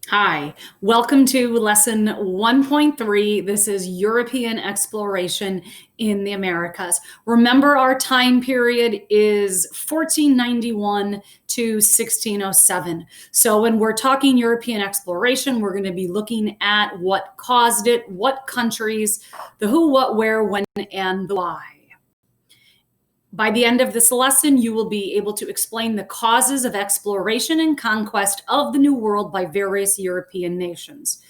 Hi, welcome to lesson 1.3. This is European exploration in the Americas. Remember, our time period is 1491 to 1607. So when we're talking European exploration, we're going to be looking at what caused it, what countries, the who, what, where, when, and the why. By the end of this lesson, you will be able to explain the causes of exploration and conquest of the New World by various European nations.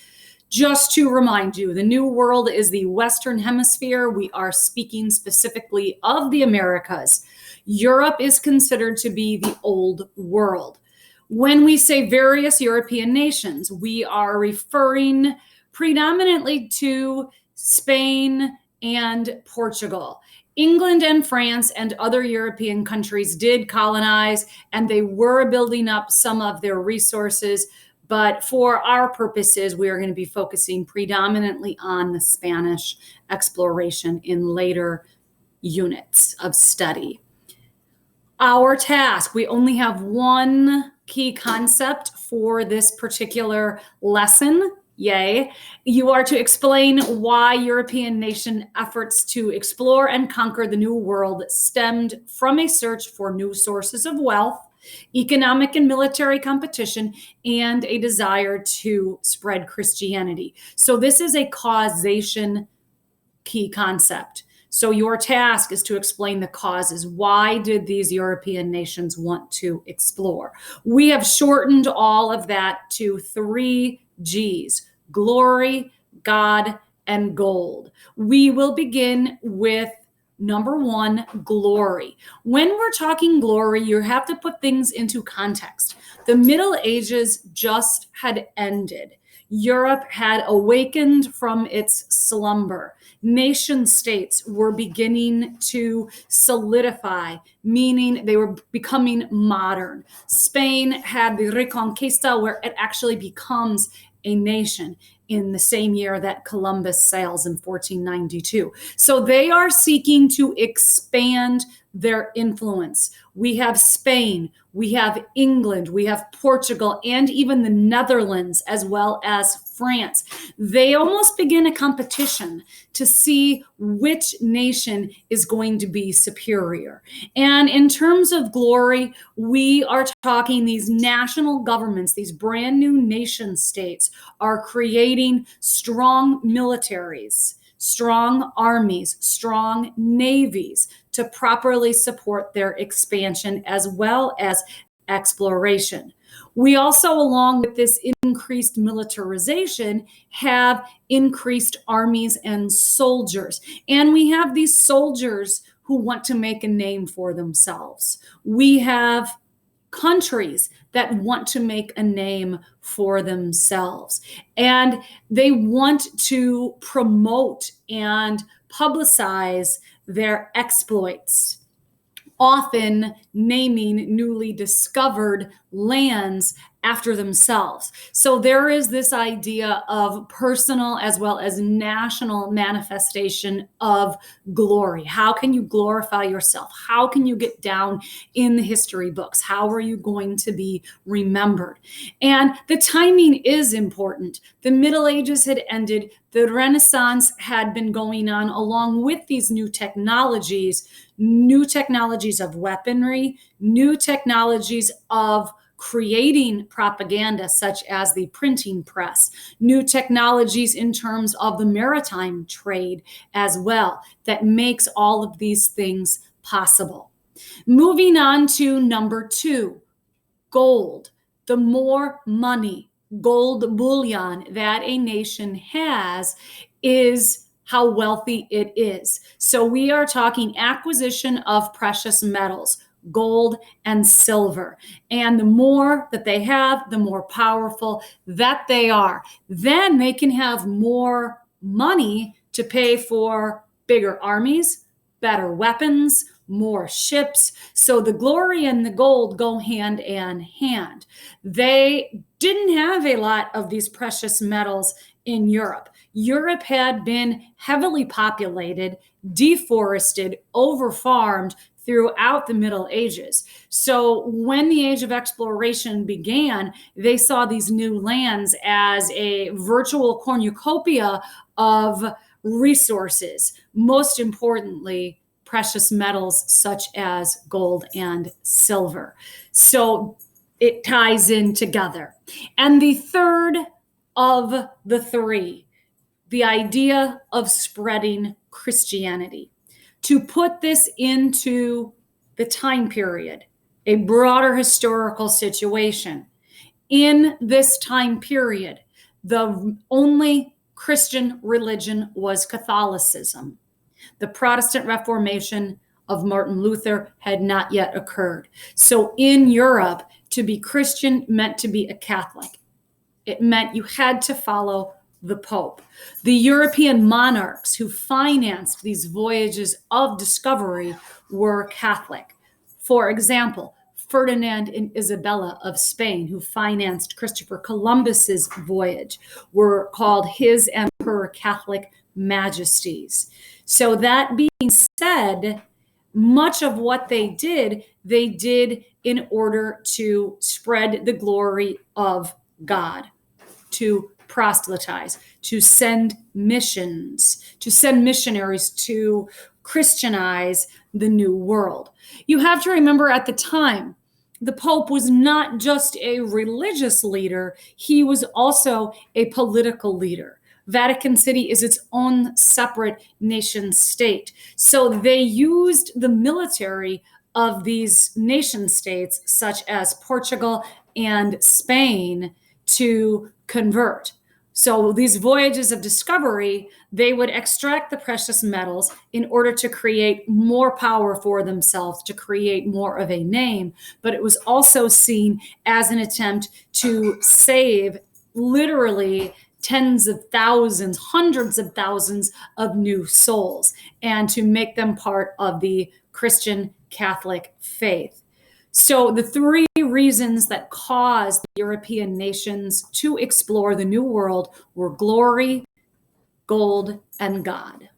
Just to remind you, the New World is the Western Hemisphere. We are speaking specifically of the Americas. Europe is considered to be the Old World. When we say various European nations, we are referring predominantly to Spain and Portugal. England and France and other European countries did colonize, and they were building up some of their resources. But for our purposes, we are going to be focusing predominantly on the Spanish exploration in later units of study. Our task, we only have one key concept for this particular lesson. Yay. You are to explain why European nation efforts to explore and conquer the New World stemmed from a search for new sources of wealth, economic and military competition, and a desire to spread Christianity. So this is a causation key concept. So your task is to explain the causes. Why did these European nations want to explore? We have shortened all of that to 3 G's: glory, God, and gold. We will begin with number 1, glory. When we're talking glory, you have to put things into context. The Middle Ages just had ended. Europe had awakened from its slumber. Nation states were beginning to solidify, meaning they were becoming modern. Spain had the Reconquista, where it actually becomes a nation in the same year that Columbus sails in 1492. So they are seeking to expand their influence. We have Spain, we have England, we have Portugal, and even the Netherlands, as well as France. They almost begin a competition to see which nation is going to be superior. And in terms of glory, we are talking these national governments, these brand new nation states are creating strong militaries, strong armies, strong navies to properly support their expansion as well as exploration. We also, along with this increased militarization, have increased armies and soldiers. And we have these soldiers who want to make a name for themselves. We have countries that want to make a name for themselves. And they want to promote and publicize their exploits, often naming newly discovered lands after themselves. So there is this idea of personal as well as national manifestation of glory. How can you glorify yourself? How can you get down in the history books? How are you going to be remembered? And the timing is important. The Middle Ages had ended. The Renaissance had been going on along with these new technologies of weaponry, new technologies of creating propaganda, such as the printing press, new technologies in terms of the maritime trade as well, that makes all of these things possible. Moving on to number 2, gold. The more money, gold bullion that a nation has is how wealthy it is. So we are talking acquisition of precious metals, gold and silver. And the more that they have, the more powerful that they are. Then they can have more money to pay for bigger armies, better weapons, more ships. So the glory and the gold go hand in hand. They didn't have a lot of these precious metals in Europe. Europe had been heavily populated, deforested, overfarmed. throughout the Middle Ages. So when the age of exploration began, they saw these new lands as a virtual cornucopia of resources, most importantly, precious metals such as gold and silver. So it ties in together. And the third of the three, the idea of spreading Christianity. To put this into the time period, a broader historical situation. In this time period, the only Christian religion was Catholicism. The Protestant Reformation of Martin Luther had not yet occurred. So in Europe, to be Christian meant to be a Catholic. It meant you had to follow the Pope. The European monarchs who financed these voyages of discovery were Catholic. For example, Ferdinand and Isabella of Spain, who financed Christopher Columbus's voyage, were called His Emperor Catholic Majesties. So that being said, much of what they did in order to spread the glory of God, to proselytize, to send missions, to send missionaries to Christianize the new world. You have to remember at the time, the Pope was not just a religious leader, he was also a political leader. Vatican City is its own separate nation state. So they used the military of these nation states, such as Portugal and Spain, to convert. So these voyages of discovery, they would extract the precious metals in order to create more power for themselves, to create more of a name. But it was also seen as an attempt to save literally tens of thousands, hundreds of thousands of new souls, and to make them part of the Christian Catholic faith. So the three reasons that caused the European nations to explore the New World were glory, gold, and God.